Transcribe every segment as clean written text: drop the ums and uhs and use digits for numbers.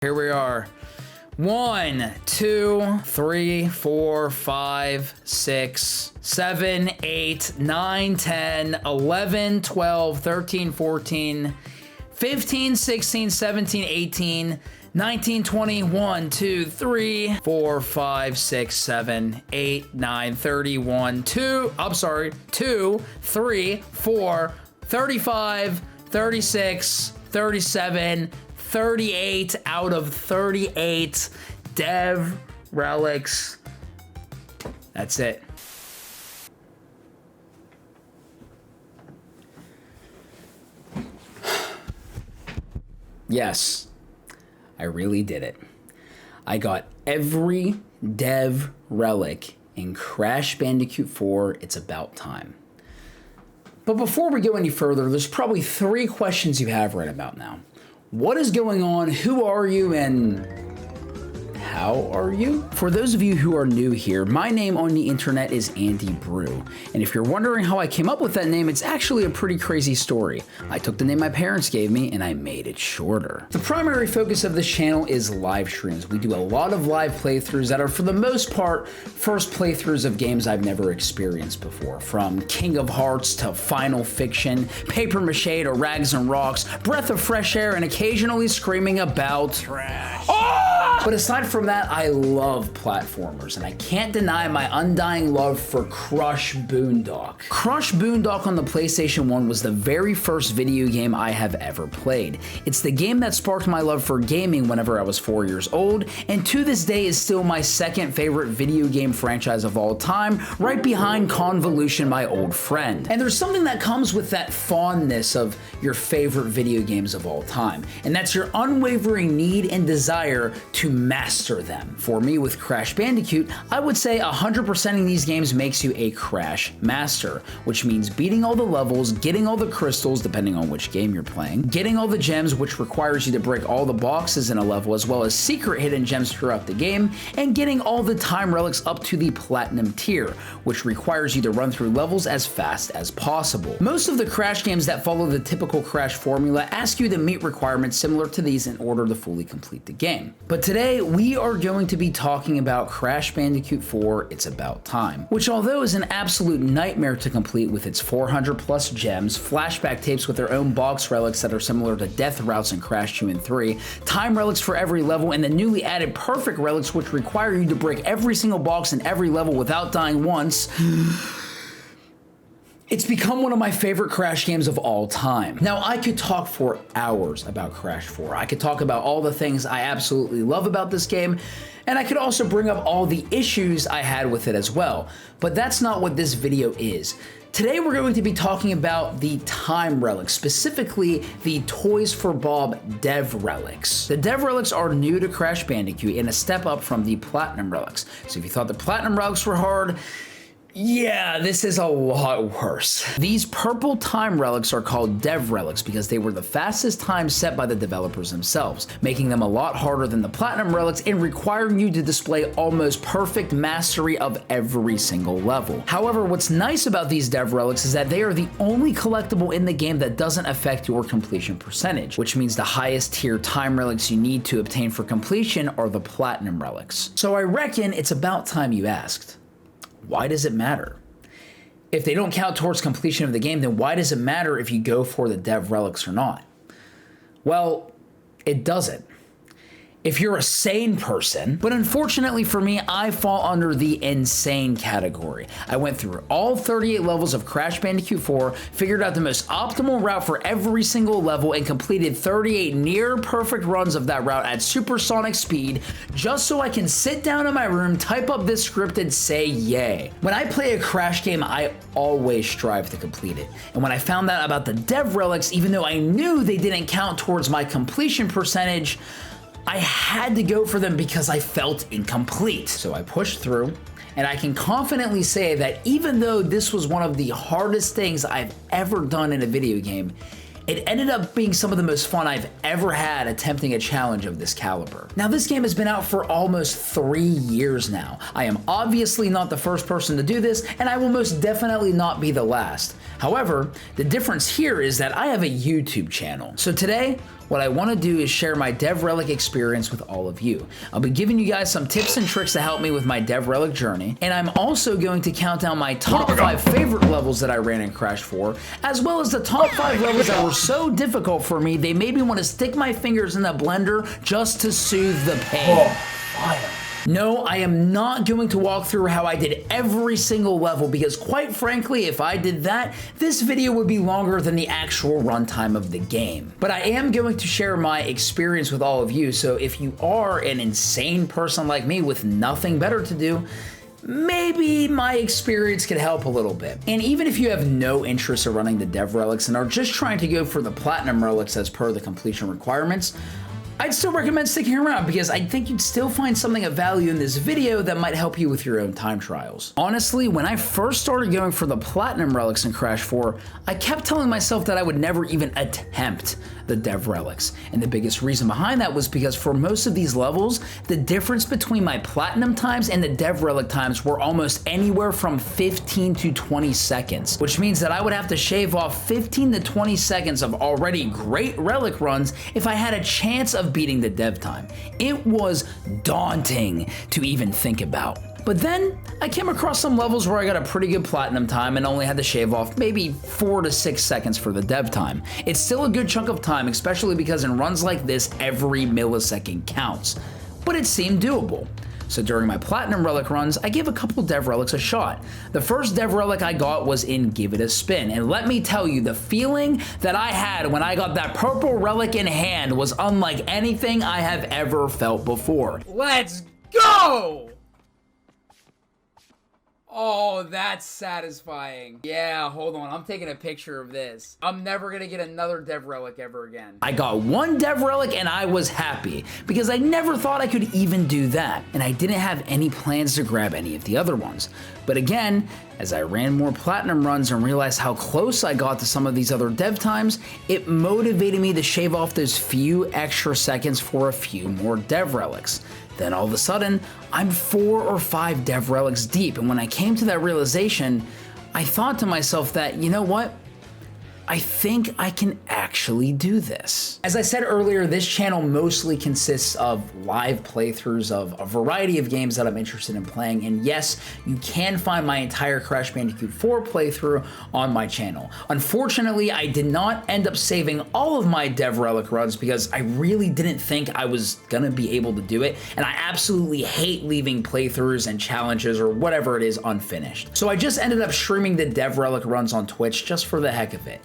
Here we are. 1, 2, 3, 4, 5, 6, 7, 8, 9, 10, 11, 12, 13, 14, 15, 16, 17, 18, 19, 20, 1, 2, 3, 4, 5, 6, 7, 8, 9, 31, 2, 3, 4, 35, 36, 37, 38 out of 38 Dev Relics. That's it. Yes, I really did it. I got every Dev Relic in Crash Bandicoot 4. It's about time. But before we go any further, there's probably 3 questions you have right about now. What is going on? Who are you? And how are you? For those of you who are new here, my name on the internet is Andy Brew. And if you're wondering how I came up with that name, it's actually a pretty crazy story. I took the name my parents gave me and I made it shorter. The primary focus of this channel is live streams. We do a lot of live playthroughs that are, for the most part, first playthroughs of games I've never experienced before. From King of Hearts to Final Fiction, Paper Mache to Rags and Rocks, Breath of Fresh Air, and occasionally screaming about trash. Oh! But aside from that, I love platformers, and I can't deny my undying love for Crush Boondock. Crush Boondock on the PlayStation 1 was the very first video game I have ever played. It's the game that sparked my love for gaming whenever I was 4 years old, and to this day is still my second favorite video game franchise of all time, right behind Convolution, my old friend. And there's something that comes with that fondness of your favorite video games of all time, and that's your unwavering need and desire to master them. For me, with Crash Bandicoot, I would say 100%ing these games makes you a Crash Master, which means beating all the levels, getting all the crystals, depending on which game you're playing, getting all the gems, which requires you to break all the boxes in a level, as well as secret hidden gems throughout the game, and getting all the time relics up to the Platinum tier, which requires you to run through levels as fast as possible. Most of the Crash games that follow the typical Crash formula ask you to meet requirements similar to these in order to fully complete the game. But today, we are going to be talking about Crash Bandicoot 4, It's About Time, which, although is an absolute nightmare to complete with its 400 plus gems, flashback tapes with their own box relics that are similar to death routes in Crash 2 and 3, time relics for every level, and the newly added perfect relics which require you to break every single box in every level without dying once, it's become one of my favorite Crash games of all time. Now, I could talk for hours about Crash 4. I could talk about all the things I absolutely love about this game, and I could also bring up all the issues I had with it as well. But that's not what this video is. Today, we're going to be talking about the time relics, specifically the Toys for Bob Dev Relics. The Dev Relics are new to Crash Bandicoot and a step up from the Platinum Relics. So if you thought the Platinum Relics were hard, yeah, this is a lot worse. These purple time relics are called Dev Relics because they were the fastest time set by the developers themselves, making them a lot harder than the Platinum Relics and requiring you to display almost perfect mastery of every single level. However, what's nice about these Dev Relics is that they are the only collectible in the game that doesn't affect your completion percentage, which means the highest tier time relics you need to obtain for completion are the Platinum Relics. So I reckon it's about time you asked. Why does it matter? If they don't count towards completion of the game, then why does it matter if you go for the Dev Relics or not? Well, it doesn't. If you're a sane person, but unfortunately for me, I fall under the insane category. I went through all 38 levels of Crash Bandicoot 4, figured out the most optimal route for every single level, and completed 38 near perfect runs of that route at supersonic speed, just so I can sit down in my room, type up this script, and say yay. When I play a Crash game, I always strive to complete it. And when I found out about the Dev Relics, even though I knew they didn't count towards my completion percentage, I had to go for them because I felt incomplete. So I pushed through, and I can confidently say that even though this was one of the hardest things I've ever done in a video game, it ended up being some of the most fun I've ever had attempting a challenge of this caliber. Now, this game has been out for almost 3 years now. I am obviously not the first person to do this, and I will most definitely not be the last. However, the difference here is that I have a YouTube channel. So today, what I want to do is share my Dev Relic experience with all of you. I'll be giving you guys some tips and tricks to help me with my Dev Relic journey, and I'm also going to count down my top 5 favorite levels that I ran in Crash 4, as well as the top 5 levels that were so difficult for me they made me want to stick my fingers in the blender just to soothe the pain. Fire. No, I am not going to walk through how I did every single level because quite frankly, if I did that, this video would be longer than the actual runtime of the game. But I am going to share my experience with all of you, so if you are an insane person like me with nothing better to do, maybe my experience could help a little bit. And even if you have no interest in running the Dev Relics and are just trying to go for the Platinum Relics as per the completion requirements, I'd still recommend sticking around because I think you'd still find something of value in this video that might help you with your own time trials. Honestly, when I first started going for the Platinum Relics in Crash 4, I kept telling myself that I would never even attempt the Dev Relics. And the biggest reason behind that was because for most of these levels, the difference between my Platinum times and the Dev Relic times were almost anywhere from 15 to 20 seconds, which means that I would have to shave off 15 to 20 seconds of already great Relic runs if I had a chance of beating the dev time. It was daunting to even think about. But then I came across some levels where I got a pretty good Platinum time and only had to shave off maybe 4 to 6 seconds for the dev time. It's still a good chunk of time, especially because in runs like this, every millisecond counts. But it seemed doable. So during my Platinum Relic runs, I gave a couple Dev Relics a shot. The first Dev Relic I got was in Give It a Spin, and let me tell you, the feeling that I had when I got that purple relic in hand was unlike anything I have ever felt before. Let's go! Oh, that's satisfying. Yeah, hold on. I'm taking a picture of this. I'm never gonna get another Dev Relic ever again. I got one Dev Relic and I was happy because I never thought I could even do that. And I didn't have any plans to grab any of the other ones. But again, as I ran more Platinum runs and realized how close I got to some of these other dev times, it motivated me to shave off those few extra seconds for a few more Dev Relics. Then all of a sudden, I'm 4 or 5 Dev Relics deep, and when I came to that realization, I thought to myself that, you know what? I think I can actually do this. As I said earlier, this channel mostly consists of live playthroughs of a variety of games that I'm interested in playing, and yes, you can find my entire Crash Bandicoot 4 playthrough on my channel. Unfortunately, I did not end up saving all of my Dev Relic runs because I really didn't think I was gonna be able to do it, and I absolutely hate leaving playthroughs and challenges or whatever it is unfinished. So I just ended up streaming the Dev Relic runs on Twitch just for the heck of it.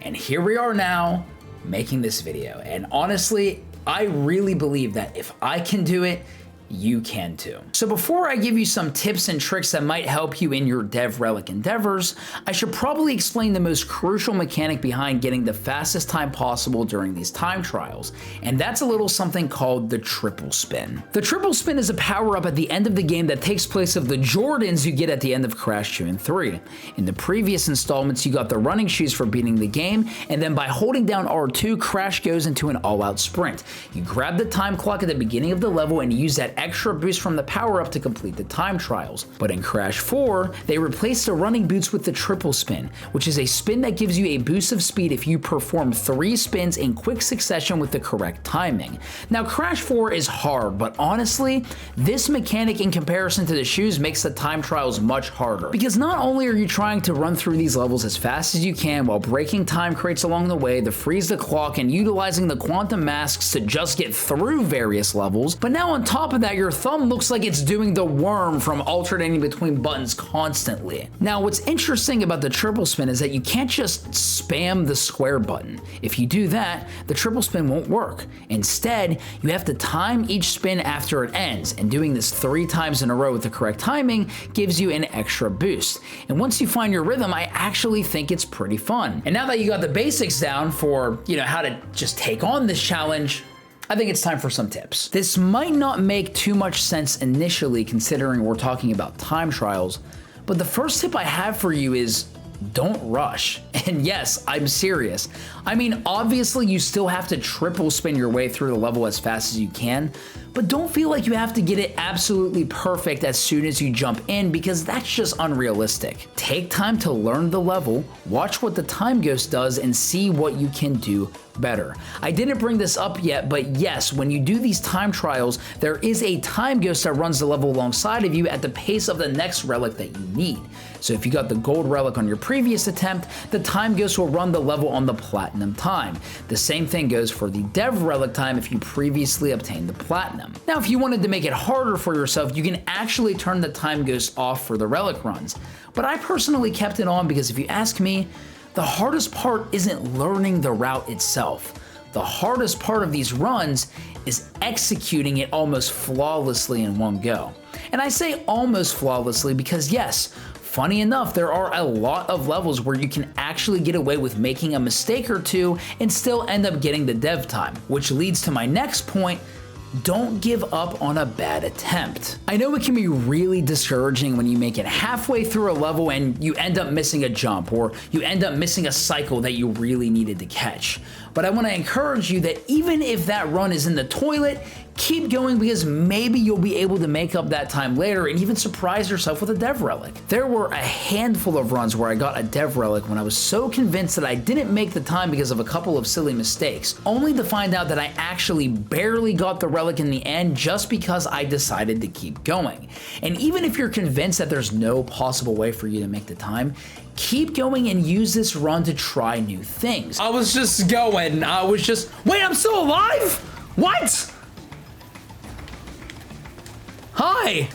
And here we are now, making this video. And honestly, I really believe that if I can do it, you can too. So before I give you some tips and tricks that might help you in your Dev Relic endeavors, I should probably explain the most crucial mechanic behind getting the fastest time possible during these time trials, and that's a little something called the triple spin. The triple spin is a power-up at the end of the game that takes place of the Jordans you get at the end of Crash 2 and 3. In the previous installments, you got the running shoes for beating the game, and then by holding down R2, Crash goes into an all-out sprint. You grab the time clock at the beginning of the level and use that extra boost from the power-up to complete the time trials. But in Crash 4, they replaced the running boots with the triple spin, which is a spin that gives you a boost of speed if you perform 3 spins in quick succession with the correct timing. Now, Crash 4 is hard, but honestly, this mechanic in comparison to the shoes makes the time trials much harder. Because not only are you trying to run through these levels as fast as you can while breaking time crates along the way to freeze the clock and utilizing the quantum masks to just get through various levels, but now on top of that, your thumb looks like it's doing the worm from alternating between buttons constantly. Now, what's interesting about the triple spin is that you can't just spam the square button. If you do that, the triple spin won't work. Instead, you have to time each spin after it ends, and doing this 3 times in a row with the correct timing gives you an extra boost. And once you find your rhythm, I actually think it's pretty fun. And now that you got the basics down for, how to just take on this challenge, I think it's time for some tips. This might not make too much sense initially considering we're talking about time trials, but the first tip I have for you is don't rush. And yes, I'm serious. I mean, obviously you still have to triple spin your way through the level as fast as you can, but don't feel like you have to get it absolutely perfect as soon as you jump in, because that's just unrealistic. Take time to learn the level, watch what the time ghost does, and see what you can do better. I didn't bring this up yet, but yes, when you do these time trials, there is a time ghost that runs the level alongside of you at the pace of the next relic that you need. So if you got the gold relic on your previous attempt, the time ghost will run the level on the platinum time. The same thing goes for the Dev Relic time if you previously obtained the platinum. Now, if you wanted to make it harder for yourself, you can actually turn the time ghost off for the relic runs. But I personally kept it on because if you ask me, the hardest part isn't learning the route itself. The hardest part of these runs is executing it almost flawlessly in one go. And I say almost flawlessly because yes, funny enough, there are a lot of levels where you can actually get away with making a mistake or two and still end up getting the dev time, which leads to my next point. Don't give up on a bad attempt. I know it can be really discouraging when you make it halfway through a level and you end up missing a jump, or you end up missing a cycle that you really needed to catch. But I want to encourage you that even if that run is in the toilet, keep going, because maybe you'll be able to make up that time later and even surprise yourself with a Dev Relic. There were a handful of runs where I got a Dev Relic when I was so convinced that I didn't make the time because of a couple of silly mistakes, only to find out that I actually barely got the relic in the end just because I decided to keep going. And even if you're convinced that there's no possible way for you to make the time, keep going and use this run to try new things. I was just going, wait, I'm still alive? What? Hi!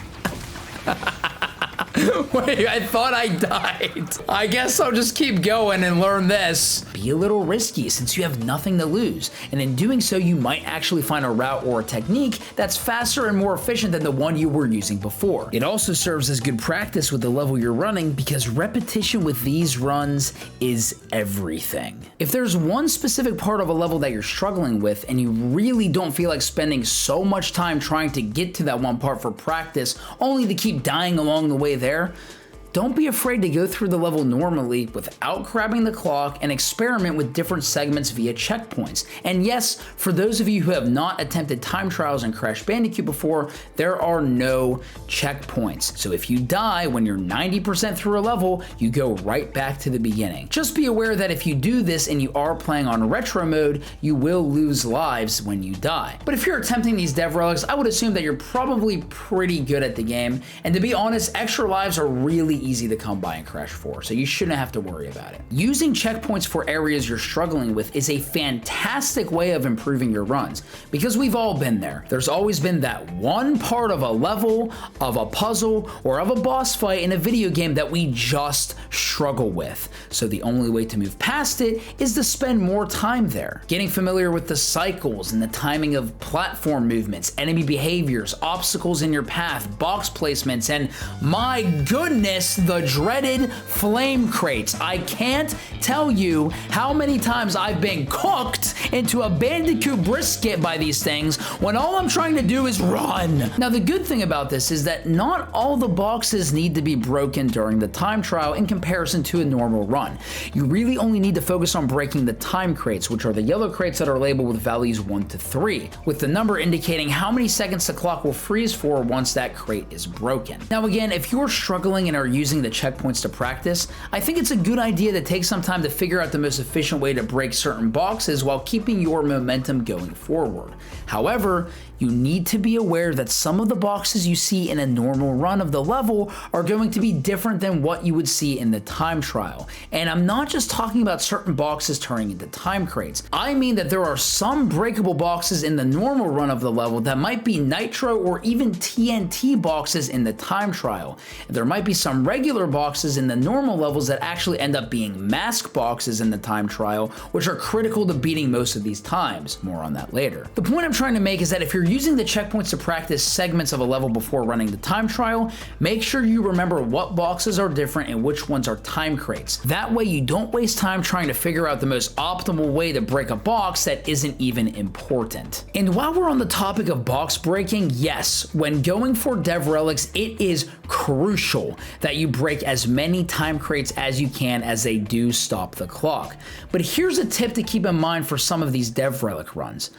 Wait, I thought I died. I guess I'll just keep going and learn this. Be a little risky since you have nothing to lose, and in doing so you might actually find a route or a technique that's faster and more efficient than the one you were using before. It also serves as good practice with the level you're running, because repetition with these runs is everything. If there's one specific part of a level that you're struggling with and you really don't feel like spending so much time trying to get to that one part for practice only to keep dying along the way there, don't be afraid to go through the level normally without grabbing the clock and experiment with different segments via checkpoints. And yes, for those of you who have not attempted time trials in Crash Bandicoot before, there are no checkpoints. So if you die when you're 90% through a level, you go right back to the beginning. Just be aware that if you do this and you are playing on retro mode, you will lose lives when you die. But if you're attempting these Dev Relics, I would assume that you're probably pretty good at the game. And to be honest, extra lives are really easy to come by in Crash 4, so you shouldn't have to worry about it. Using checkpoints for areas you're struggling with is a fantastic way of improving your runs, because we've all been there. There's always been that one part of a level, of a puzzle, or of a boss fight in a video game that we just struggle with. So the only way to move past it is to spend more time there, getting familiar with the cycles and the timing of platform movements, enemy behaviors, obstacles in your path, box placements, and my goodness, the dreaded flame crates. I can't tell you how many times I've been cooked into a Bandicoot brisket by these things when all I'm trying to do is run. Now, the good thing about this is that not all the boxes need to be broken during the time trial in comparison to a normal run. You really only need to focus on breaking the time crates, which are the yellow crates that are labeled with values 1 to 3, with the number indicating how many seconds the clock will freeze for once that crate is broken. Now again, if you're struggling and are using the checkpoints to practice, I think it's a good idea to take some time to figure out the most efficient way to break certain boxes while keeping your momentum going forward. However, you need to be aware that some of the boxes you see in a normal run of the level are going to be different than what you would see in the time trial. And I'm not just talking about certain boxes turning into time crates. I mean that there are some breakable boxes in the normal run of the level that might be Nitro or even TNT boxes in the time trial. There might be some regular boxes in the normal levels that actually end up being mask boxes in the time trial, which are critical to beating most of these times. More on that later. The point I'm trying to make is that if you're using the checkpoints to practice segments of a level before running the time trial, make sure you remember what boxes are different and which ones are time crates. That way you don't waste time trying to figure out the most optimal way to break a box that isn't even important. And while we're on the topic of box breaking, yes, when going for Dev Relics, it is crucial that that you break as many time crates as you can, as they do stop the clock. But here's a tip to keep in mind for some of these Dev Relic runs.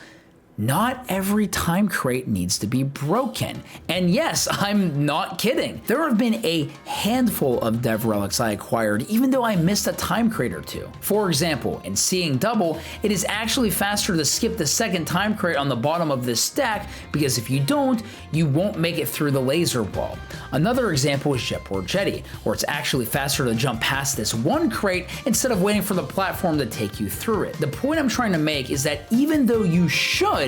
Not every time crate needs to be broken. And yes, I'm not kidding. There have been a handful of Dev Relics I acquired even though I missed a time crate or two. For example, in Seeing Double, it is actually faster to skip the second time crate on the bottom of this stack, because if you don't, you won't make it through the laser wall. Another example is Jetboard Jetty, where it's actually faster to jump past this one crate instead of waiting for the platform to take you through it. The point I'm trying to make is that even though you should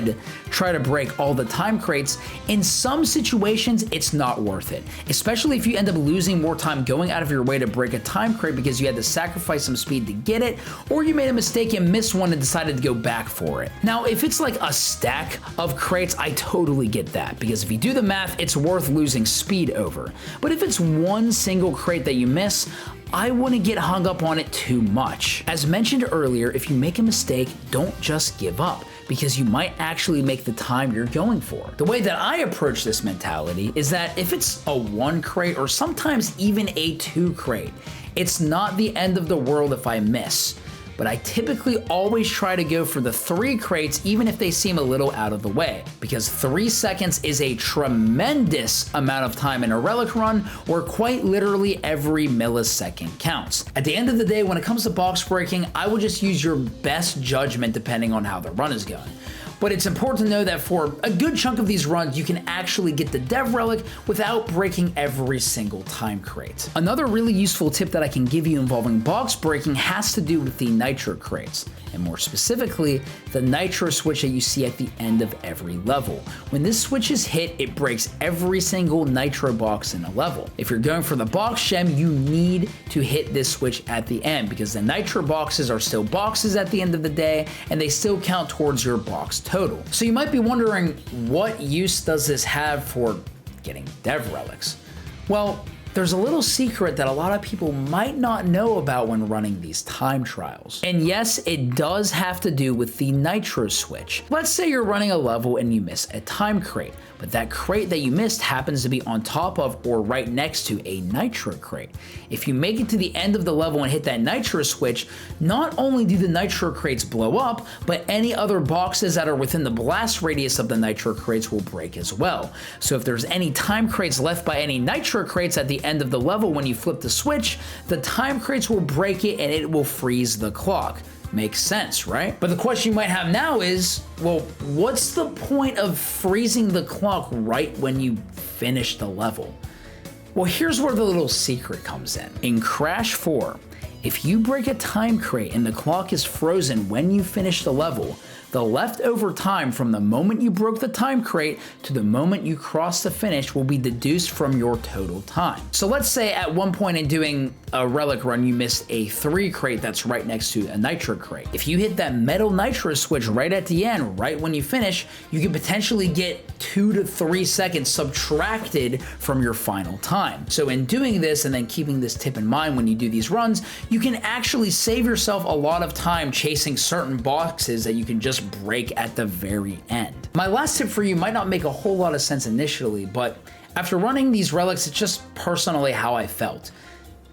try to break all the time crates, in some situations it's not worth it, especially if you end up losing more time going out of your way to break a time crate because you had to sacrifice some speed to get it, or you made a mistake and missed one and decided to go back for it. Now, if it's like a stack of crates, I totally get that, because if you do the math, it's worth losing speed over. But if it's one single crate that you miss, I wouldn't get hung up on it too much. As mentioned earlier, if you make a mistake, don't just give up, because you might actually make the time you're going for. The way that I approach this mentality is that if it's a 1 crate or sometimes even a 2 crate, it's not the end of the world if I miss. But I typically always try to go for the 3 crates even if they seem a little out of the way, because 3 seconds is a tremendous amount of time in a Relic run where quite literally every millisecond counts. At the end of the day, when it comes to box breaking, I will just use your best judgment depending on how the run is going. But it's important to know that for a good chunk of these runs, you can actually get the Dev Relic without breaking every single time crate. Another really useful tip that I can give you involving box breaking has to do with the Nitro crates, and more specifically, the Nitro switch that you see at the end of every level. When this switch is hit, it breaks every single Nitro box in a level. If you're going for the box gem, you need to hit this switch at the end, because the Nitro boxes are still boxes at the end of the day, and they still count towards your box total. So you might be wondering, what use does this have for getting Dev Relics? Well, there's a little secret that a lot of people might not know about when running these time trials. And yes, it does have to do with the Nitro switch. Let's say you're running a level and you miss a time crate, but that crate that you missed happens to be on top of or right next to a Nitro crate. If you make it to the end of the level and hit that Nitro switch, not only do the Nitro crates blow up, but any other boxes that are within the blast radius of the Nitro crates will break as well. So if there's any time crates left by any Nitro crates at the end of the level when you flip the switch, the time crates will break it and it will freeze the clock. Makes sense, right? But the question you might have now is, well, what's the point of freezing the clock right when you finish the level? Well, here's where the little secret comes in. In Crash 4, if you break a time crate and the clock is frozen when you finish the level, the leftover time from the moment you broke the time crate to the moment you cross the finish will be deduced from your total time. So let's say at one point in doing a Relic run, you missed a 3 crate that's right next to a Nitro crate. If you hit that metal Nitro switch right at the end, right when you finish, you could potentially get 2 to 3 seconds subtracted from your final time. So in doing this, and then keeping this tip in mind when you do these runs, you can actually save yourself a lot of time chasing certain boxes that you can just break at the very end. My last tip for you might not make a whole lot of sense initially, but after running these relics, it's just personally how I felt.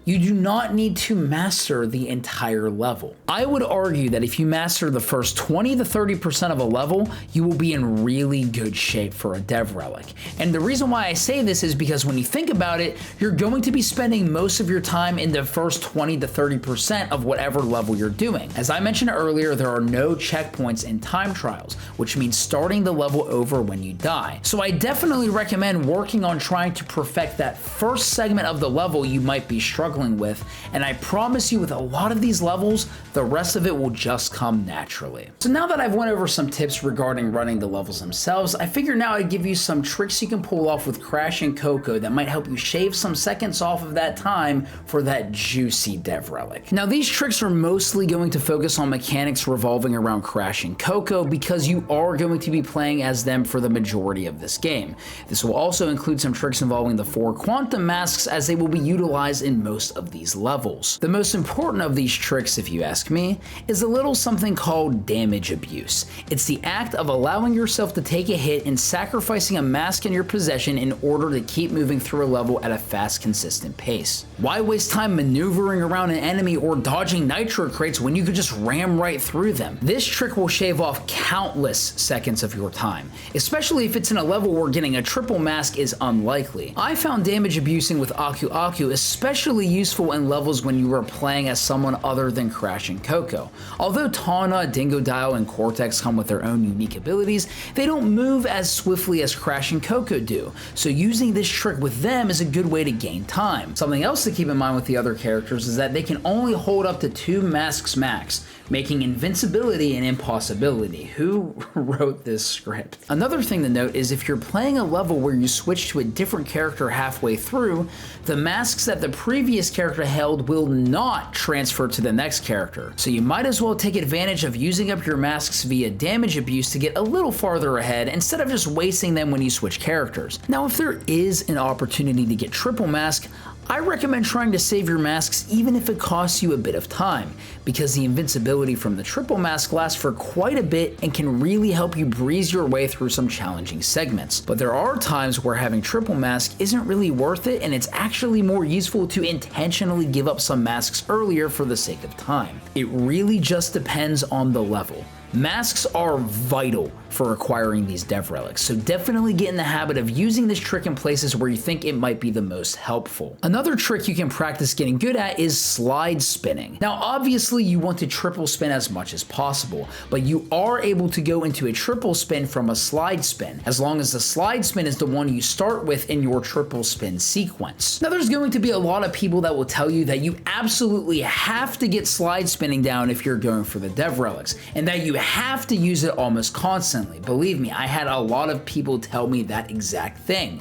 You do not need to master the entire level. I would argue that if you master the first 20 to 30% of a level, you will be in really good shape for a Dev Relic. And the reason why I say this is because when you think about it, you're going to be spending most of your time in the first 20 to 30% of whatever level you're doing. As I mentioned earlier, there are no checkpoints in time trials, which means starting the level over when you die. So I definitely recommend working on trying to perfect that first segment of the level you might be struggling with, and I promise you with a lot of these levels, the rest of it will just come naturally. So now that I've went over some tips regarding running the levels themselves, I figure now I'd give you some tricks you can pull off with Crash and Coco that might help you shave some seconds off of that time for that juicy Dev Relic. Now these tricks are mostly going to focus on mechanics revolving around Crash and Coco because you are going to be playing as them for the majority of this game. This will also include some tricks involving the 4 quantum masks as they will be utilized in most most of these levels. The most important of these tricks, if you ask me, is a little something called damage abuse. It's the act of allowing yourself to take a hit and sacrificing a mask in your possession in order to keep moving through a level at a fast, consistent pace. Why waste time maneuvering around an enemy or dodging nitro crates when you could just ram right through them? This trick will shave off countless seconds of your time, especially if it's in a level where getting a triple mask is unlikely. I found damage abusing with Aku Aku especially useful in levels when you are playing as someone other than Crash and Coco. Although Tawna, Dingodile, and Cortex come with their own unique abilities, they don't move as swiftly as Crash and Coco do, so using this trick with them is a good way to gain time. Something else to keep in mind with the other characters is that they can only hold up to 2 masks max, making invincibility an impossibility. Who wrote this script? Another thing to note is if you're playing a level where you switch to a different character halfway through, the masks that the previous character held will not transfer to the next character. So you might as well take advantage of using up your masks via damage abuse to get a little farther ahead instead of just wasting them when you switch characters. Now, if there is an opportunity to get triple mask, I recommend trying to save your masks even if it costs you a bit of time, because the invincibility from the triple mask lasts for quite a bit and can really help you breeze your way through some challenging segments. But there are times where having triple mask isn't really worth it, and it's actually more useful to intentionally give up some masks earlier for the sake of time. It really just depends on the level. Masks are vital for acquiring these Dev Relics, so definitely get in the habit of using this trick in places where you think it might be the most helpful. Another trick you can practice getting good at is slide spinning. Now obviously you want to triple spin as much as possible, but you are able to go into a triple spin from a slide spin, as long as the slide spin is the one you start with in your triple spin sequence. Now there's going to be a lot of people that will tell you that you absolutely have to get slide spinning down if you're going for the Dev Relics, and that you have to use it almost constantly. Believe me, I had a lot of people tell me that exact thing.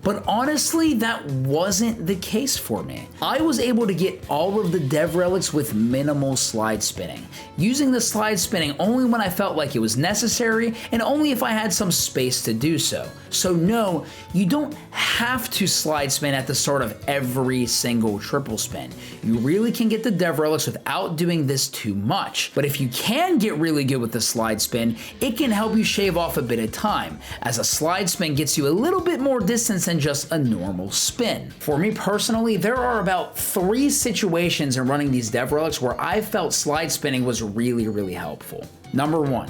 But honestly, that wasn't the case for me. I was able to get all of the Dev Relics with minimal slide spinning, using the slide spinning only when I felt like it was necessary and only if I had some space to do so. So no, you don't have to slide spin at the start of every single triple spin. You really can get the Dev Relics without doing this too much. But if you can get really good with the slide spin, it can help you shave off a bit of time, as a slide spin gets you a little bit more distance than just a normal spin. For me personally, there are about 3 situations in running these Dev Relics where I felt slide spinning was really helpful. Number 1.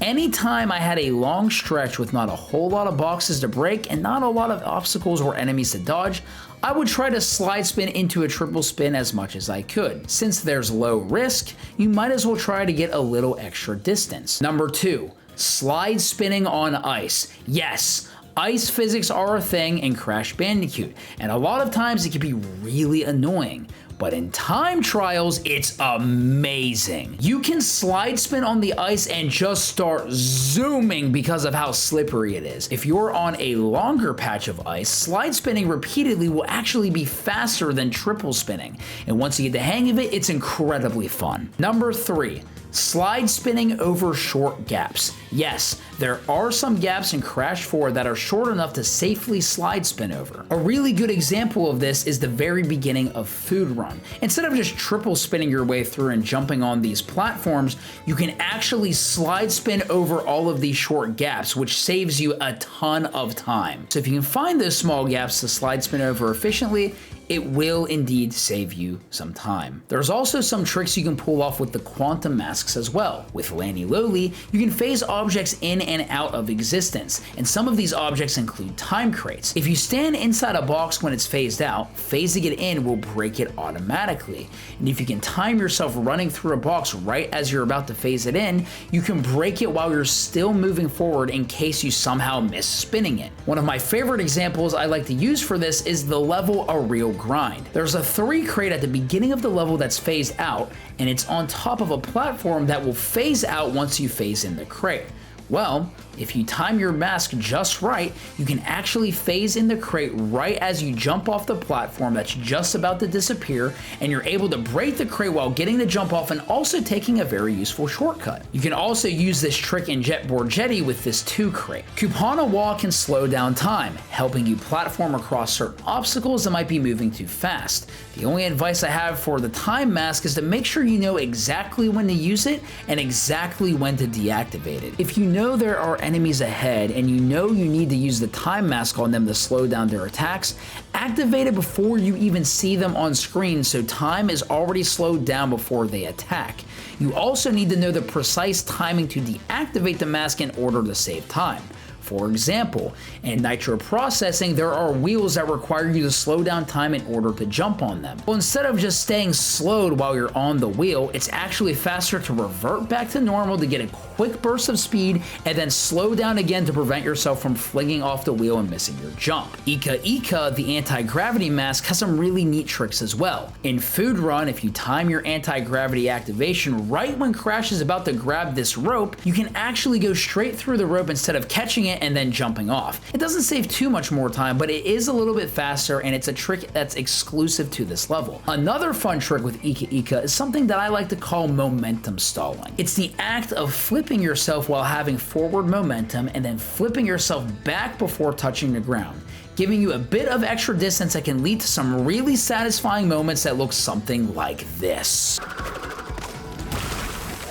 Anytime I had a long stretch with not a whole lot of boxes to break and not a lot of obstacles or enemies to dodge, I would try to slide spin into a triple spin as much as I could. Since there's low risk, you might as well try to get a little extra distance. Number 2. Slide spinning on ice. Yes, ice physics are a thing in Crash Bandicoot, and a lot of times it can be really annoying. But in time trials, it's amazing. You can slide spin on the ice and just start zooming because of how slippery it is. If you're on a longer patch of ice, slide spinning repeatedly will actually be faster than triple spinning. And once you get the hang of it, it's incredibly fun. Number 3. Slide spinning over short gaps. Yes, there are some gaps in Crash 4 that are short enough to safely slide spin over. A really good example of this is the very beginning of Food Run. Instead of just triple spinning your way through and jumping on these platforms, you can actually slide spin over all of these short gaps, which saves you a ton of time. So if you can find those small gaps to slide spin over efficiently, it will indeed save you some time. There's also some tricks you can pull off with the quantum masks as well. With Lanny Lowly, you can phase objects in and out of existence, and some of these objects include time crates. If you stand inside a box when it's phased out, phasing it in will break it automatically. And if you can time yourself running through a box right as you're about to phase it in, you can break it while you're still moving forward in case you somehow miss spinning it. One of my favorite examples I like to use for this is the level A Real Grind. There's a 3 crate at the beginning of the level that's phased out, and it's on top of a platform that will phase out once you phase in the crate. Well, If you time your mask just right, you can actually phase in the crate right as you jump off the platform that's just about to disappear, and you're able to break the crate while getting the jump off and also taking a very useful shortcut. You can also use this trick in Jetboard Jetty with this 2 crate. Coupon Wall can slow down time, helping you platform across certain obstacles that might be moving too fast. The only advice I have for the time mask is to make sure you know exactly when to use it and exactly when to deactivate it. If you know there are enemies ahead and you know you need to use the time mask on them to slow down their attacks, activate it before you even see them on screen so time is already slowed down before they attack. You also need to know the precise timing to deactivate the mask in order to save time. For example, in Nitro processing, there are wheels that require you to slow down time in order to jump on them. Well, instead of just staying slowed while you're on the wheel, it's actually faster to revert back to normal to get a quick burst of speed and then slow down again to prevent yourself from flinging off the wheel and missing your jump. Ika, the anti-gravity mask, has some really neat tricks as well. In Food Run, if you time your anti-gravity activation right when Crash is about to grab this rope, you can actually go straight through the rope instead of catching it and then jumping off. It doesn't save too much more time, but it is a little bit faster, and it's a trick that's exclusive to this level. Another fun trick with Ika is something that I like to call momentum stalling. It's the act of flipping yourself while having forward momentum and then flipping yourself back before touching the ground, giving you a bit of extra distance that can lead to some really satisfying moments that look something like this.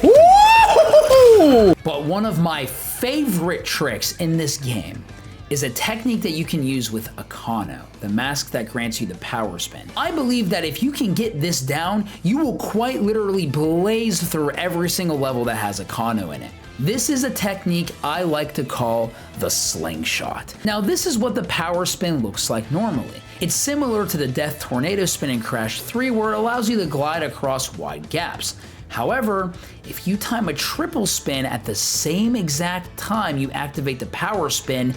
Woo! But one of my favorite tricks in this game is a technique that you can use with Akano, the mask that grants you the power spin. I believe that if you can get this down, you will quite literally blaze through every single level that has Akano in it. This is a technique I like to call the slingshot. Now, this is what the power spin looks like normally. It's similar to the Death Tornado spin in Crash 3, where it allows you to glide across wide gaps. However, if you time a triple spin at the same exact time you activate the power spin,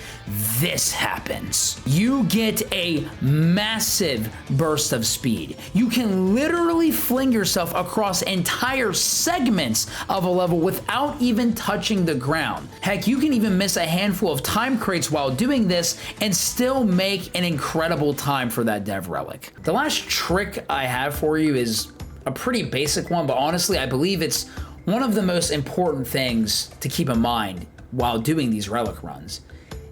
this happens. You get a massive burst of speed. You can literally fling yourself across entire segments of a level without even touching the ground. Heck, you can even miss a handful of time crates while doing this and still make an incredible time for that Dev Relic. The last trick I have for you is a pretty basic one, but honestly, I believe it's one of the most important things to keep in mind while doing these Relic runs,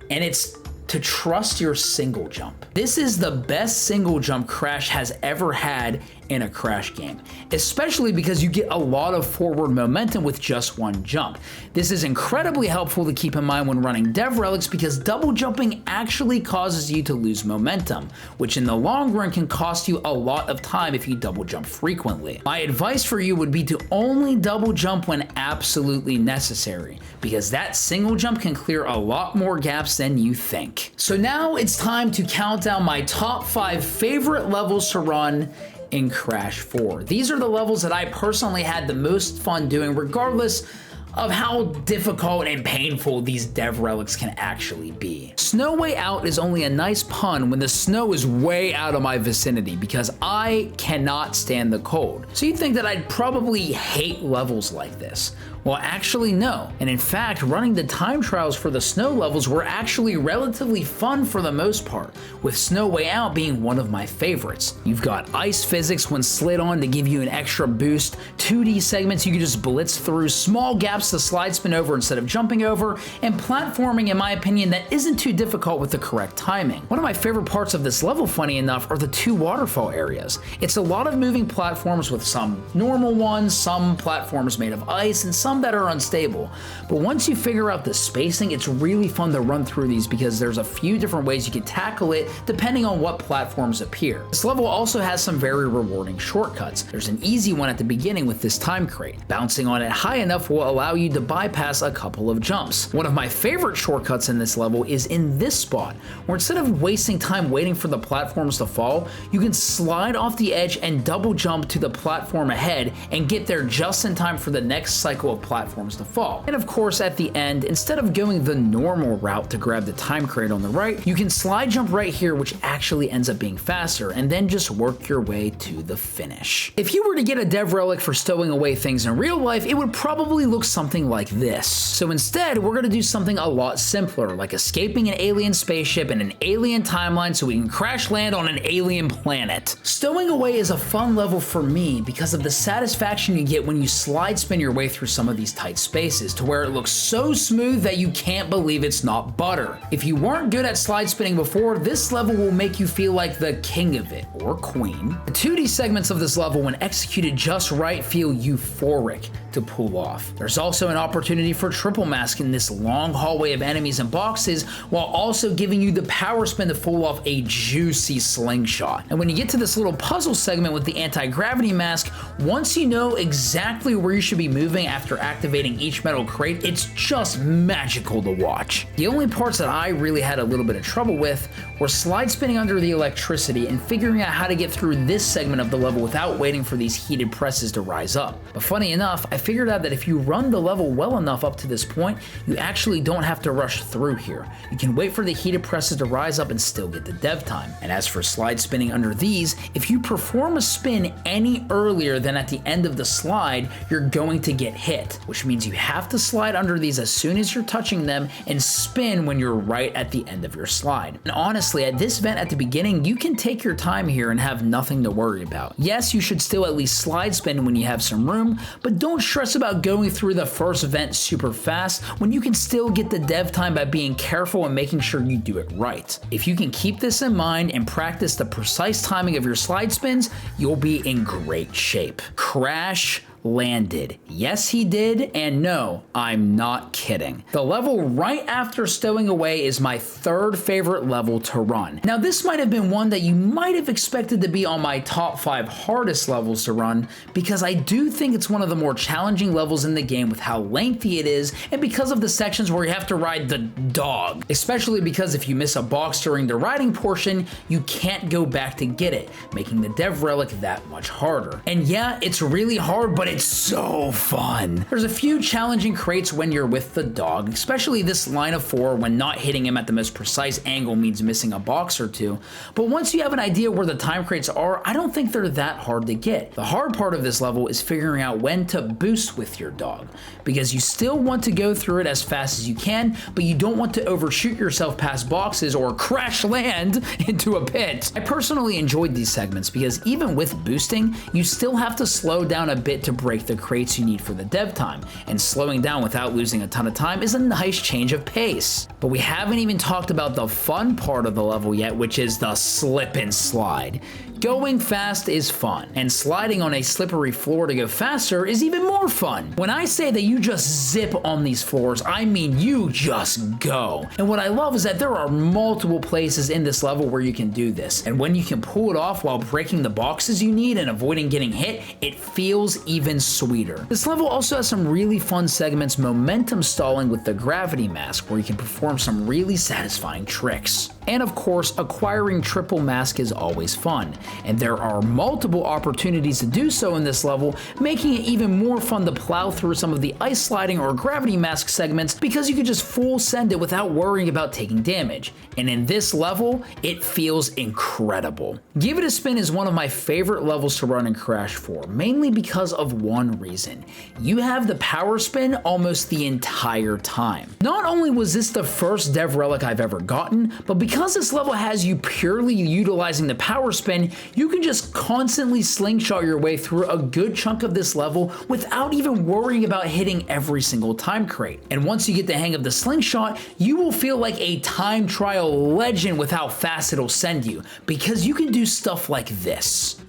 and it's to trust your single jump. This is the best single jump Crash has ever had in a Crash game, especially because you get a lot of forward momentum with just one jump. This is incredibly helpful to keep in mind when running Dev Relics because double jumping actually causes you to lose momentum, which in the long run can cost you a lot of time if you double jump frequently. My advice for you would be to only double jump when absolutely necessary, because that single jump can clear a lot more gaps than you think. So now it's time to count down my top 5 favorite levels to run in Crash 4. These are the levels that I personally had the most fun doing, regardless of how difficult and painful these Dev Relics can actually be. Snow Way Out is only a nice pun when the snow is way out of my vicinity because I cannot stand the cold. So you'd think that I'd probably hate levels like this. Well, actually no. And in fact, running the time trials for the snow levels were actually relatively fun for the most part, with Snow Way Out being one of my favorites. You've got ice physics when slid on to give you an extra boost, 2D segments you can just blitz through, small gaps to slide spin over instead of jumping over, and platforming, in my opinion, that isn't too difficult with the correct timing. One of my favorite parts of this level, funny enough, are the 2 waterfall areas. It's a lot of moving platforms with some normal ones, some platforms made of ice, and some that are unstable. But once you figure out the spacing, it's really fun to run through these because there's a few different ways you can tackle it depending on what platforms appear. This level also has some very rewarding shortcuts. There's an easy one at the beginning with this time crate. Bouncing on it high enough will allow you to bypass a couple of jumps. One of my favorite shortcuts in this level is in this spot, where instead of wasting time waiting for the platforms to fall, you can slide off the edge and double jump to the platform ahead and get there just in time for the next cycle of platforms to fall. And of course, at the end, instead of going the normal route to grab the time crate on the right, you can slide jump right here, which actually ends up being faster, and then just work your way to the finish. If you were to get a Dev Relic for stowing away things in real life, it would probably look something like this. So instead, we're gonna do something a lot simpler, like escaping an alien spaceship in an alien timeline so we can crash land on an alien planet. Stowing away is a fun level for me because of the satisfaction you get when you slide spin your way through some of these tight spaces to where it looks so smooth that you can't believe it's not butter. If you weren't good at slide spinning before, this level will make you feel like the king of it, or queen. The 2D segments of this level, when executed just right, feel euphoric to pull off. There's also an opportunity for triple mask in this long hallway of enemies and boxes, while also giving you the power spin to pull off a juicy slingshot. And when you get to this little puzzle segment with the anti-gravity mask, once you know exactly where you should be moving after activating each metal crate, it's just magical to watch. The only parts that I really had a little bit of trouble with were slide spinning under the electricity and figuring out how to get through this segment of the level without waiting for these heated presses to rise up. But funny enough, I figured out that if you run the level well enough up to this point, you actually don't have to rush through here. You can wait for the heated presses to rise up and still get the dev time. And as for slide spinning under these, if you perform a spin any earlier than at the end of the slide, you're going to get hit, which means you have to slide under these as soon as you're touching them and spin when you're right at the end of your slide. And honestly, at this vent at the beginning, you can take your time here and have nothing to worry about. Yes, you should still at least slide spin when you have some room, but don't stress about going through the first vent super fast when you can still get the dev time by being careful and making sure you do it right. If you can keep this in mind and practice the precise timing of your slide spins, you'll be in great shape. Crash landed. Yes, he did, and no, I'm not kidding. The level right after stowing away is my third favorite level to run. Now, this might have been one that you might have expected to be on my top 5 hardest levels to run, because I do think it's one of the more challenging levels in the game with how lengthy it is, and because of the sections where you have to ride the dog. Especially because if you miss a box during the riding portion, you can't go back to get it, making the Dev Relic that much harder. And yeah, it's really hard, but it's so fun. There's a few challenging crates when you're with the dog, especially this line of 4 when not hitting him at the most precise angle means missing a box or two. But once you have an idea where the time crates are, I don't think they're that hard to get. The hard part of this level is figuring out when to boost with your dog, because you still want to go through it as fast as you can, but you don't want to overshoot yourself past boxes or crash land into a pit. I personally enjoyed these segments because even with boosting, you still have to slow down a bit to break the crates you need for the dev time, and slowing down without losing a ton of time is a nice change of pace. But we haven't even talked about the fun part of the level yet, which is the slip and slide. Going fast is fun, and sliding on a slippery floor to go faster is even more fun. When I say that you just zip on these floors, I mean you just go. And what I love is that there are multiple places in this level where you can do this, and when you can pull it off while breaking the boxes you need and avoiding getting hit, it feels even sweeter. This level also has some really fun segments momentum stalling with the gravity mask, where you can perform some really satisfying tricks. And of course, acquiring triple mask is always fun, and there are multiple opportunities to do so in this level, making it even more fun to plow through some of the ice sliding or gravity mask segments because you can just full send it without worrying about taking damage. And in this level, it feels incredible. Give It a Spin is one of my favorite levels to run in Crash 4, mainly because of one reason. You have the power spin almost the entire time. Not only was this the first Dev Relic I've ever gotten, but because this level has you purely utilizing the power spin, you can just constantly slingshot your way through a good chunk of this level without even worrying about hitting every single time crate. And once you get the hang of the slingshot, you will feel like a time trial legend with how fast it'll send you, because you can do stuff like this.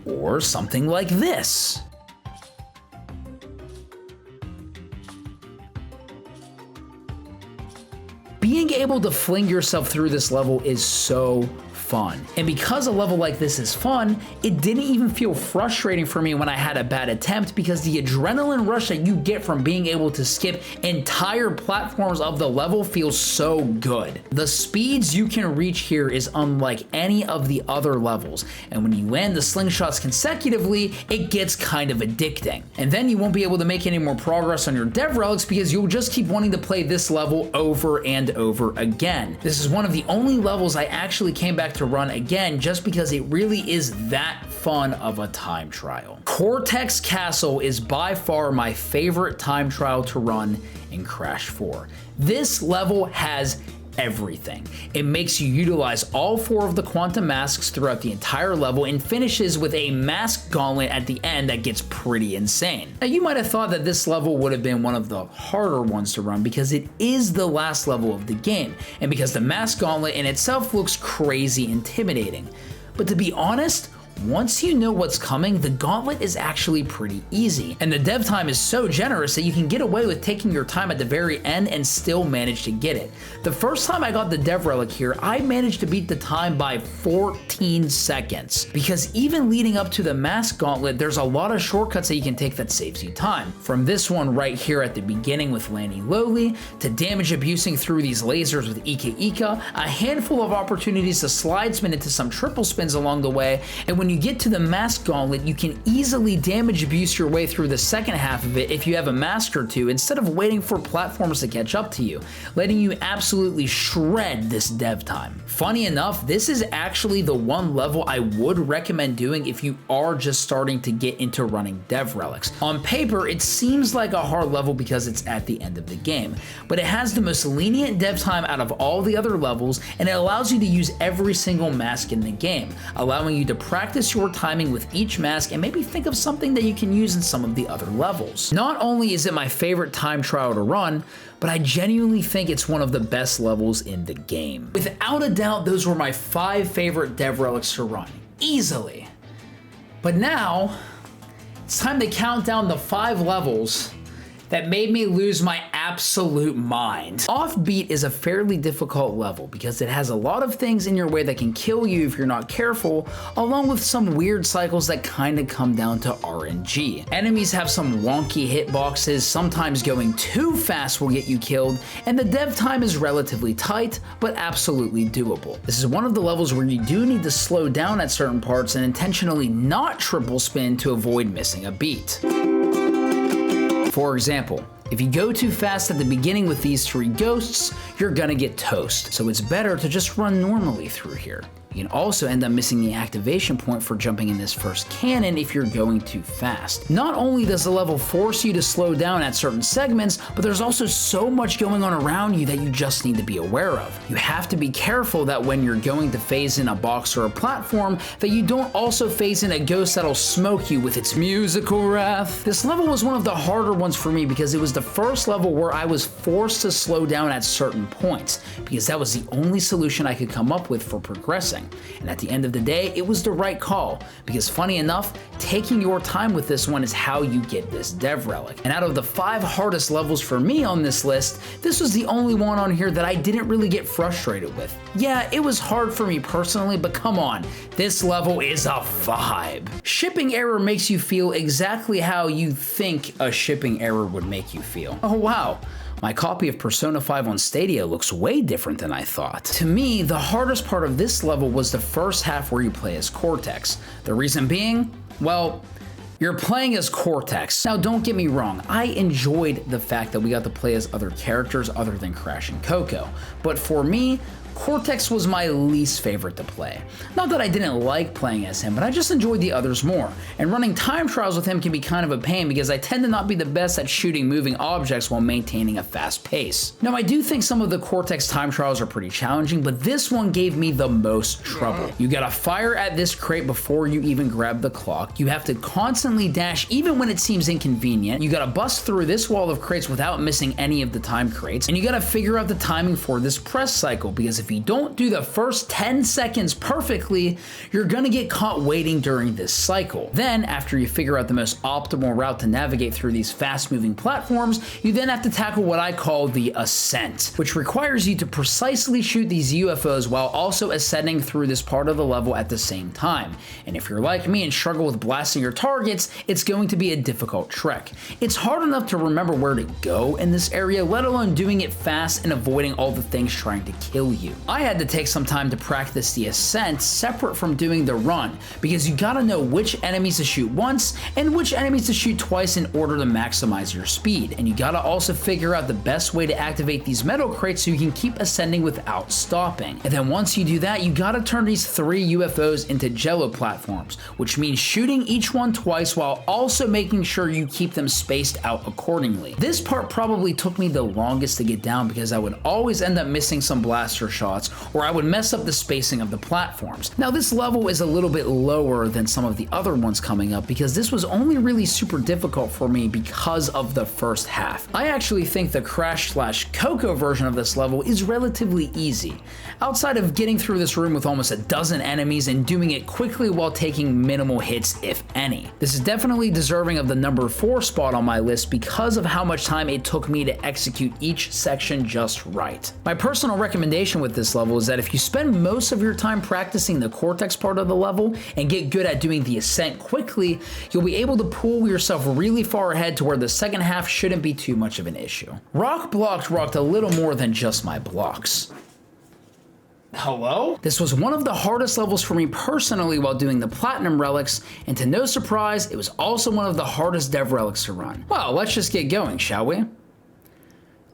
Or something like this. Being able to fling yourself through this level is so fun. And because a level like this is fun, it didn't even feel frustrating for me when I had a bad attempt, because the adrenaline rush that you get from being able to skip entire platforms of the level feels so good. The speeds you can reach here is unlike any of the other levels, and when you land the slingshots consecutively, it gets kind of addicting. And then you won't be able to make any more progress on your Dev Relics because you'll just keep wanting to play this level over and over again. This is one of the only levels I actually came back to run again just because it really is that fun of a time trial. Cortex Castle is by far my favorite time trial to run in Crash 4. This level has everything. It makes you utilize all 4 of the quantum masks throughout the entire level and finishes with a mask gauntlet at the end that gets pretty insane. Now, you might have thought that this level would have been one of the harder ones to run because it is the last level of the game, and because the mask gauntlet in itself looks crazy intimidating. But to be honest, once you know what's coming, the gauntlet is actually pretty easy, and the dev time is so generous that you can get away with taking your time at the very end and still manage to get it. The first time I got the Dev Relic here, I managed to beat the time by 14 seconds, because even leading up to the mask gauntlet, there's a lot of shortcuts that you can take that saves you time. From this one right here at the beginning with landing lowly, to damage abusing through these lasers with Ika Ika, a handful of opportunities to slide spin into some triple spins along the way, and when you get to the mask gauntlet, you can easily damage abuse your way through the second half of it if you have a mask or two, instead of waiting for platforms to catch up to you, letting you absolutely shred this dev time. Funny enough, this is actually the one level I would recommend doing if you are just starting to get into running Dev Relics. On paper, it seems like a hard level because it's at the end of the game, but it has the most lenient dev time out of all the other levels, and it allows you to use every single mask in the game, allowing you to practice your timing with each mask and maybe think of something that you can use in some of the other levels. Not only is it my favorite time trial to run, but I genuinely think it's one of the best levels in the game. Without a doubt, those were my 5 favorite Dev Relics to run, easily. But now, it's time to count down the 5 levels that made me lose my absolute mind. Offbeat is a fairly difficult level because it has a lot of things in your way that can kill you if you're not careful, along with some weird cycles that kind of come down to RNG. Enemies have some wonky hitboxes, sometimes going too fast will get you killed, and the dev time is relatively tight, but absolutely doable. This is one of the levels where you do need to slow down at certain parts and intentionally not triple spin to avoid missing a beat. For example, if you go too fast at the beginning with these 3 ghosts, you're gonna get toast, so it's better to just run normally through here. You can also end up missing the activation point for jumping in this first cannon if you're going too fast. Not only does the level force you to slow down at certain segments, but there's also so much going on around you that you just need to be aware of. You have to be careful that when you're going to phase in a box or a platform, that you don't also phase in a ghost that'll smoke you with its musical wrath. This level was one of the harder ones for me because it was the first level where I was forced to slow down at certain points, because that was the only solution I could come up with for progressing. And at the end of the day, it was the right call, because funny enough, taking your time with this one is how you get this Dev Relic. And out of the 5 hardest levels for me on this list, this was the only one on here that I didn't really get frustrated with. Yeah, it was hard for me personally, but come on, this level is a vibe. Shipping error makes you feel exactly how you think a shipping error would make you feel. Oh wow. My copy of Persona 5 on Stadia looks way different than I thought. To me, the hardest part of this level was the first half where you play as Cortex. The reason being, well, you're playing as Cortex. Now, don't get me wrong, I enjoyed the fact that we got to play as other characters other than Crash and Coco, but for me, Cortex was my least favorite to play. Not that I didn't like playing as him, but I just enjoyed the others more. And running time trials with him can be kind of a pain because I tend to not be the best at shooting moving objects while maintaining a fast pace. Now, I do think some of the Cortex time trials are pretty challenging, but this one gave me the most trouble. You gotta fire at this crate before you even grab the clock. You have to constantly constantly dash even when it seems inconvenient. You gotta bust through this wall of crates without missing any of the time crates, and you gotta figure out the timing for this press cycle, because if you don't do the first 10 seconds perfectly, you're gonna get caught waiting during this cycle. Then, after you figure out the most optimal route to navigate through these fast-moving platforms, you then have to tackle what I call the ascent, which requires you to precisely shoot these UFOs while also ascending through this part of the level at the same time. And if you're like me and struggle with blasting your targets, it's going to be a difficult trek. It's hard enough to remember where to go in this area, let alone doing it fast and avoiding all the things trying to kill you. I had to take some time to practice the ascent separate from doing the run, because you gotta know which enemies to shoot once and which enemies to shoot twice in order to maximize your speed. And you gotta also figure out the best way to activate these metal crates so you can keep ascending without stopping. And then once you do that, you gotta turn these 3 UFOs into jello platforms, which means shooting each one twice while also making sure you keep them spaced out accordingly. This part probably took me the longest to get down because I would always end up missing some blaster shots, or I would mess up the spacing of the platforms. Now this level is a little bit lower than some of the other ones coming up because this was only really super difficult for me because of the first half. I actually think the Crash/Coco version of this level is relatively easy, outside of getting through this room with almost a dozen enemies and doing it quickly while taking minimal hits, if any. This is definitely deserving of the number 4 spot on my list because of how much time it took me to execute each section just right. My personal recommendation with this level is that if you spend most of your time practicing the Cortex part of the level and get good at doing the ascent quickly, you'll be able to pull yourself really far ahead to where the second half shouldn't be too much of an issue. Rock Blocked rocked a little more than just my blocks. Hello? This was one of the hardest levels for me personally while doing the Platinum Relics, and to no surprise, it was also one of the hardest Dev Relics to run. Well, let's just get going, shall we?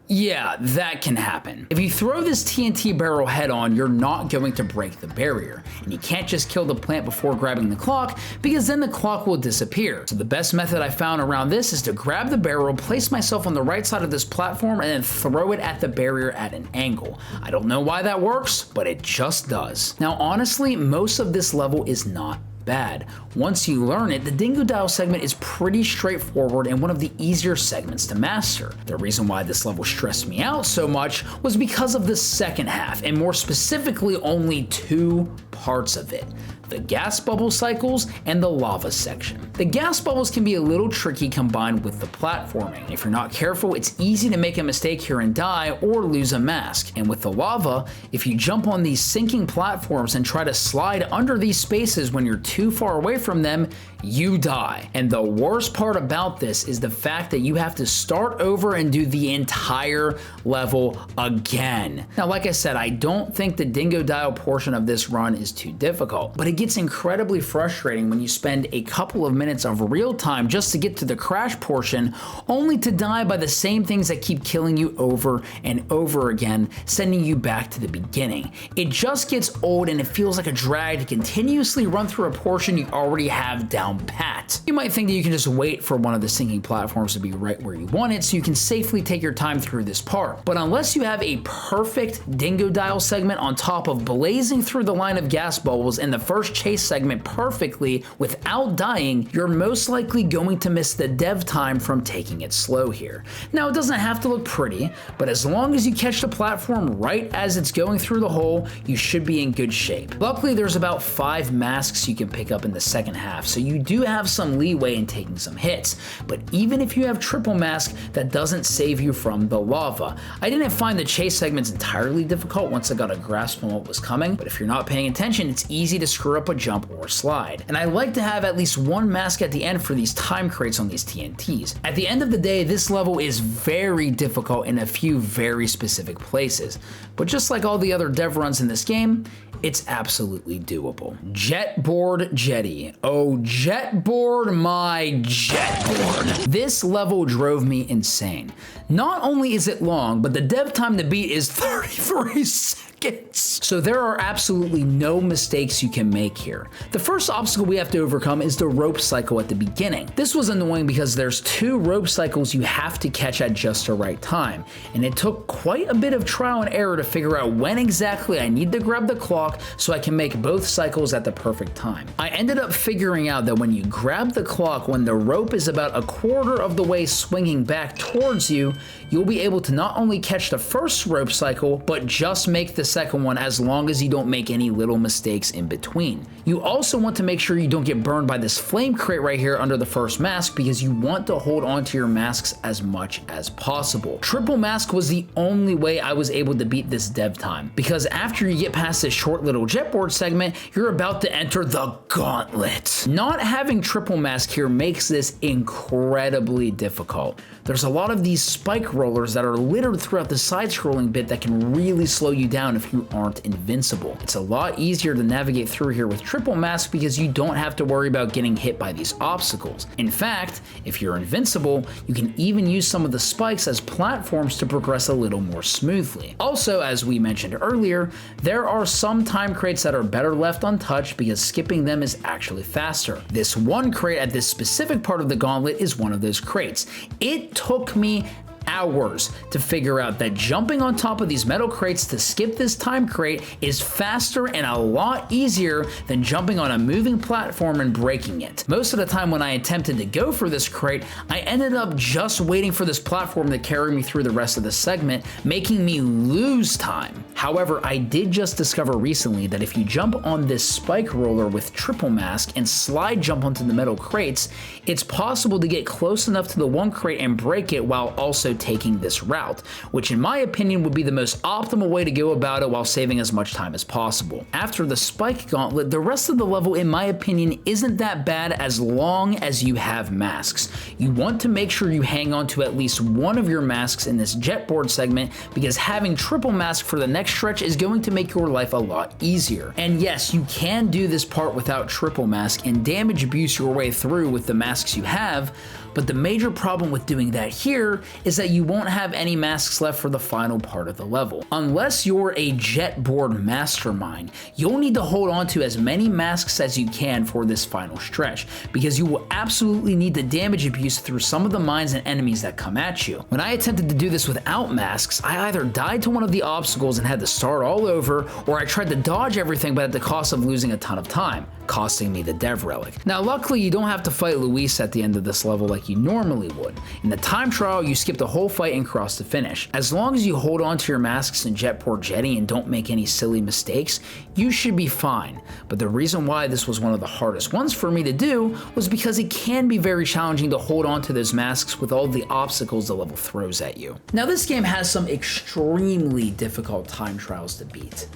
Yeah, that can happen. If you throw this TNT barrel head on, you're not going to break the barrier, and you can't just kill the plant before grabbing the clock, because then the clock will disappear. So the best method I found around this is to grab the barrel, place myself on the right side of this platform, and then throw it at the barrier at an angle. I don't know why that works, but it just does. Now honestly, most of this level is not bad. Once you learn it, the Dingodile segment is pretty straightforward and one of the easier segments to master. The reason why this level stressed me out so much was because of the second half, and more specifically only 2 parts of it: the gas bubble cycles and the lava section. The gas bubbles can be a little tricky combined with the platforming. If you're not careful, it's easy to make a mistake here and die or lose a mask. And with the lava, if you jump on these sinking platforms and try to slide under these spaces when you're too far away from them, you die. And the worst part about this is the fact that you have to start over and do the entire level again. Now, like I said, I don't think the Dingodile portion of this run is too difficult, but it gets incredibly frustrating when you spend a couple of minutes of real time just to get to the crash portion, only to die by the same things that keep killing you over and over again, sending you back to the beginning. It just gets old and it feels like a drag to continuously run through a portion you already have down pat. You might think that you can just wait for one of the sinking platforms to be right where you want it so you can safely take your time through this part. But unless you have a perfect Dingodile segment on top of blazing through the line of gas bubbles in the first chase segment perfectly without dying, you're most likely going to miss the dev time from taking it slow here. Now, it doesn't have to look pretty, but as long as you catch the platform right as it's going through the hole, you should be in good shape. Luckily, there's about 5 masks you can pick up in the second half, so you do have some leeway in taking some hits. But even if you have triple mask, that doesn't save you from the lava. I didn't find the chase segments entirely difficult once I got a grasp on what was coming, but if you're not paying attention, it's easy to screw up a jump or slide. And I like to have at least 1 mask at the end for these time crates on these TNTs. At the end of the day, this level is very difficult in a few very specific places, but just like all the other dev runs in this game, it's absolutely doable. Jetboard Jetty. Oh, jetboard my jetboard. This level drove me insane. Not only is it long, but the dev time to beat is 33 seconds. seconds. So there are absolutely no mistakes you can make here. The first obstacle we have to overcome is the rope cycle at the beginning. This was annoying because there's 2 rope cycles you have to catch at just the right time, and it took quite a bit of trial and error to figure out when exactly I need to grab the clock so I can make both cycles at the perfect time. I ended up figuring out that when you grab the clock when the rope is about a quarter of the way swinging back towards you, you'll be able to not only catch the first rope cycle, but just make the second one as long as you don't make any little mistakes in between. You also want to make sure you don't get burned by this flame crate right here under the first mask, because you want to hold on to your masks as much as possible. Triple mask was the only way I was able to beat this dev time, because after you get past this short little jetboard segment, you're about to enter the gauntlet. Not having triple mask here makes this incredibly difficult. There's a lot of these spike rollers that are littered throughout the side-scrolling bit that can really slow you down if you aren't invincible. It's a lot easier to navigate through here with triple mask because you don't have to worry about getting hit by these obstacles. In fact, if you're invincible, you can even use some of the spikes as platforms to progress a little more smoothly. Also, as we mentioned earlier, there are some time crates that are better left untouched because skipping them is actually faster. This one crate at this specific part of the gauntlet is one of those crates. It took me hours to figure out that jumping on top of these metal crates to skip this time crate is faster and a lot easier than jumping on a moving platform and breaking it. Most of the time when I attempted to go for this crate, I ended up just waiting for this platform to carry me through the rest of the segment, making me lose time. However, I did just discover recently that if you jump on this spike roller with triple mask and slide jump onto the metal crates, it's possible to get close enough to the one crate and break it while also taking this route, which in my opinion would be the most optimal way to go about it while saving as much time as possible. After the spike gauntlet, the rest of the level in my opinion isn't that bad as long as you have masks. You want to make sure you hang on to at least one of your masks in this jetboard segment, because having triple mask for the next stretch is going to make your life a lot easier. And yes, you can do this part without triple mask and damage abuse your way through with the masks you have, but the major problem with doing that here is that you won't have any masks left for the final part of the level. Unless you're a jetboard mastermind, you'll need to hold on to as many masks as you can for this final stretch, because you will absolutely need the damage abuse through some of the mines and enemies that come at you. When I attempted to do this without masks, I either died to one of the obstacles and had to start all over, or I tried to dodge everything but at the cost of losing a ton of time, costing me the Dev Relic. Now luckily you don't have to fight Luis at the end of this level like you normally would. In the time trial, you skip the whole fight and cross the finish. As long as you hold on to your masks in Jetport Jetty and don't make any silly mistakes, you should be fine. But the reason why this was one of the hardest ones for me to do was because it can be very challenging to hold on to those masks with all the obstacles the level throws at you. Now this game has some extremely difficult time trials to beat,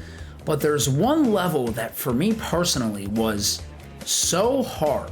but there's one level that for me personally was so hard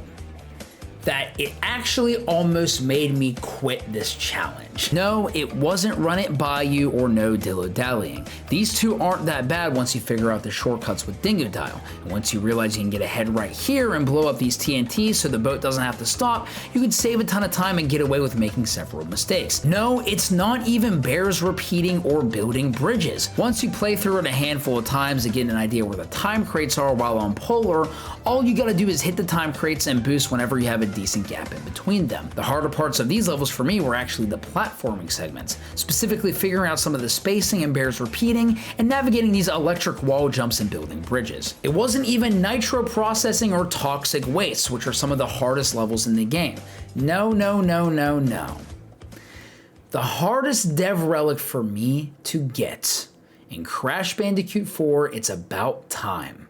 that it actually almost made me quit this challenge. No, it wasn't run it by you or no dillo-dallying. These two aren't that bad once you figure out the shortcuts with Dingo Dial. And once you realize you can get ahead right here and blow up these TNTs so the boat doesn't have to stop, you can save a ton of time and get away with making several mistakes. No, it's not even bears repeating or building bridges. Once you play through it a handful of times to get an idea where the time crates are while on polar, all you gotta do is hit the time crates and boost whenever you have a decent gap in between them. The harder parts of these levels for me were actually the platforming segments, specifically figuring out some of the spacing and bears repeating and navigating these electric wall jumps and building bridges. It wasn't even nitro processing or toxic wastes, which are some of the hardest levels in the game. No, no, no, no, no. The hardest Dev Relic for me to get in Crash Bandicoot 4, It's About Time,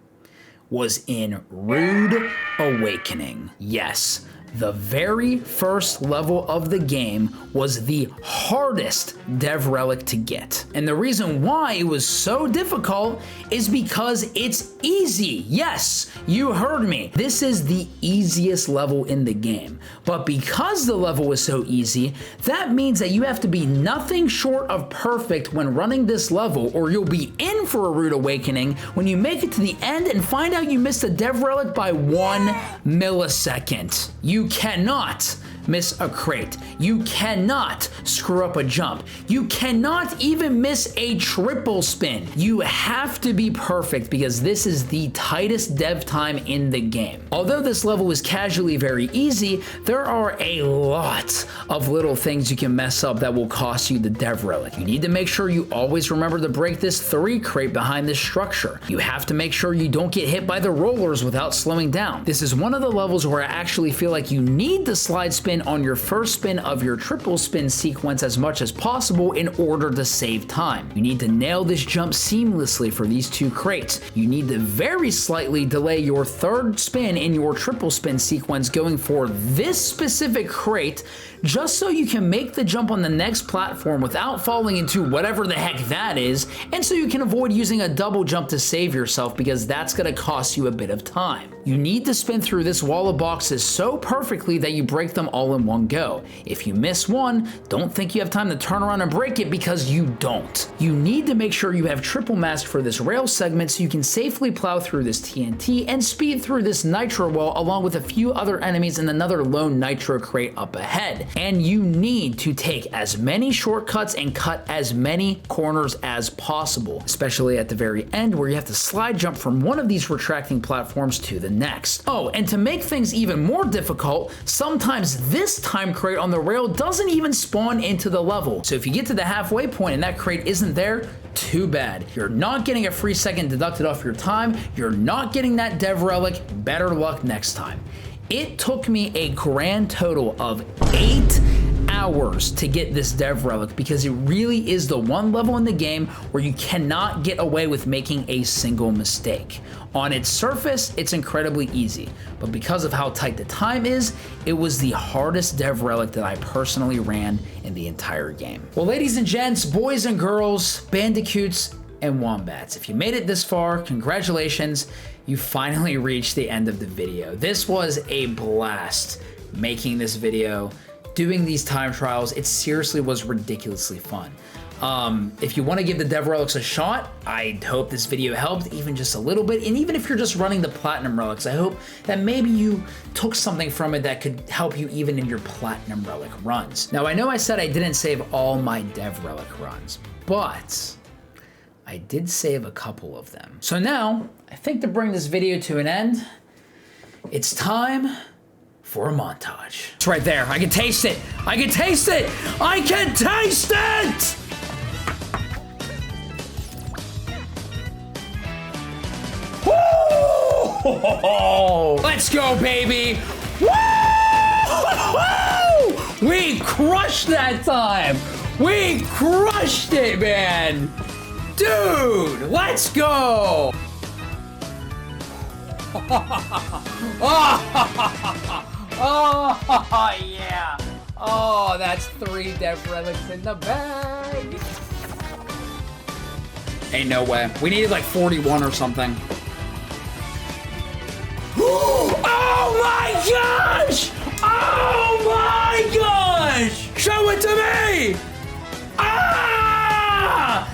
was in Rude Awakening. Yes, the very first level of the game was the hardest Dev Relic to get. And the reason why it was so difficult is because it's easy. Yes, you heard me. This is the easiest level in the game. But because the level is so easy, that means that you have to be nothing short of perfect when running this level, or you'll be in for a rude awakening when you make it to the end and find out you missed a Dev Relic by 1 millisecond. You cannot miss a crate. You cannot screw up a jump. You cannot even miss a triple spin. You have to be perfect because this is the tightest dev time in the game. Although this level is casually very easy, there are a lot of little things you can mess up that will cost you the Dev Relic. You need to make sure you always remember to break this 3 crate behind this structure. You have to make sure you don't get hit by the rollers without slowing down. This is one of the levels where I actually feel like you need the slide spin on your first spin of your triple spin sequence as much as possible in order to save time. You need to nail this jump seamlessly for these 2 crates. You need to very slightly delay your 3rd spin in your triple spin sequence going for this specific crate just so you can make the jump on the next platform without falling into whatever the heck that is, and so you can avoid using a double jump to save yourself because that's going to cost you a bit of time. You need to spin through this wall of boxes so perfectly that you break them all in one go. If you miss one, don't think you have time to turn around and break it because you don't. You need to make sure you have triple mask for this rail segment so you can safely plow through this TNT and speed through this Nitro wall along with a few other enemies and another lone Nitro crate up ahead. And you need to take as many shortcuts and cut as many corners as possible, especially at the very end where you have to slide jump from one of these retracting platforms to the next. Oh, and to make things even more difficult, sometimes this time crate on the rail doesn't even spawn into the level. So if you get to the halfway point and that crate isn't there, too bad. You're not getting a free second deducted off your time. You're not getting that Dev Relic. Better luck next time. It took me a grand total of 8 hours to get this Dev Relic because it really is the one level in the game where you cannot get away with making a single mistake. On its surface, it's incredibly easy, but because of how tight the time is, it was the hardest Dev Relic that I personally ran in the entire game. Well, ladies and gents, boys and girls, bandicoots and wombats, if you made it this far, congratulations. You finally reached the end of the video. This was a blast making this video, doing these time trials. It seriously was ridiculously fun. If you want to give the Dev Relics a shot, I hope this video helped even just a little bit. And even if you're just running the Platinum Relics, I hope that maybe you took something from it that could help you even in your Platinum Relic runs. Now, I know I said I didn't save all my Dev Relic runs, but I did save a couple of them. So now, I think to bring this video to an end, it's time for a montage. It's right there. I can taste it. I can taste it. I can taste it! Woo! Let's go, baby. Woo! We crushed that time. We crushed it, man. Dude, let's go! Oh, yeah. Oh, that's 3 Dev Relics in the bag. Ain't no way. We needed like 41 or something. Oh my gosh! Oh my gosh! Show it to me! Ah!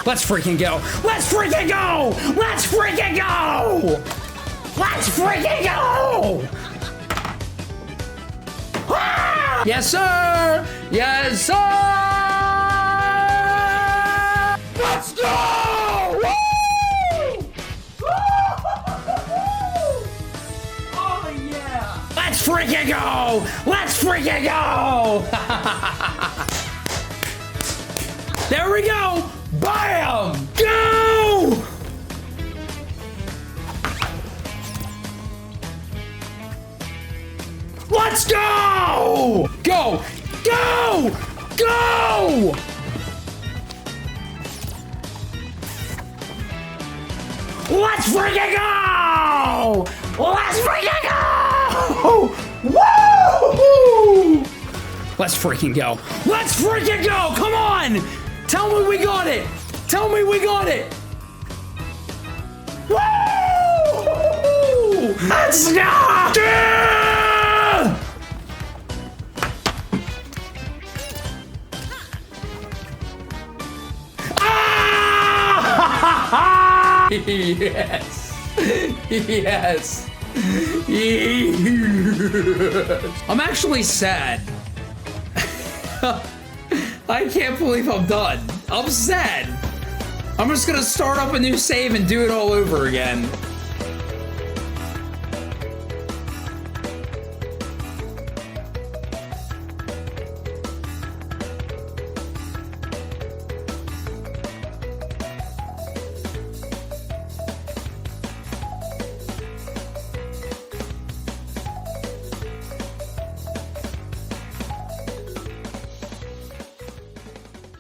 Let's freaking go! Let's freaking go! Let's freaking go! Let's freaking go! Ah! Yes, sir! Yes, sir! Let's go! Woo! Oh, yeah! Let's freaking go! Let's freaking go! There we go! Bam! Go! Let's go! Go! Go! Go! Let's freaking go! Let's freaking go! Woo! Let's freaking go. Let's freaking go! Come on! Tell me we got it! Tell me we got it! Woo! Let's go! Yeah! Ah! Yes! Yes. Yes. I'm actually sad. I can't believe I'm done. I'm sad. I'm just gonna start up a new save and do it all over again.